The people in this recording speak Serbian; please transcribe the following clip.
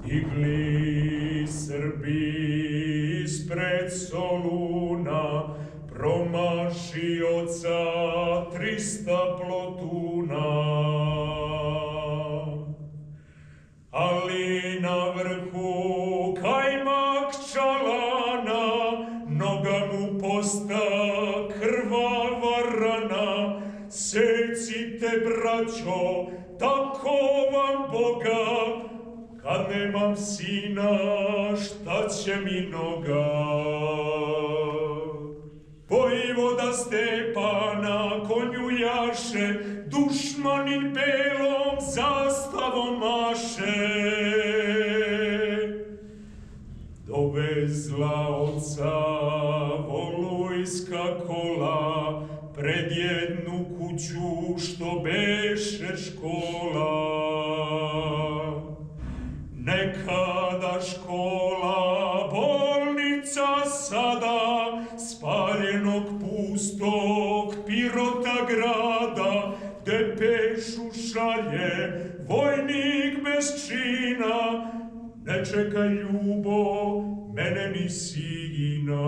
Stigli Srbi ispred Soluna, promašioca 300 plotuna. Ali na vrhu kajmak čalana, noga mu posta krvava rana. Secite, braćo, tako vam Boga, kad nemam sina, šta će mi noga? Vojvoda Stepana konju jaše, dušmanin belom zastavom maše. Dovezla oca volujska kola pred jednu kuću što beše škola. Nekada škola, bolnica sada, spaljenog pustog Pirota grada, gde pešu šalje vojnik bez čina. Ne čekaj, ljubo, mene ni sina.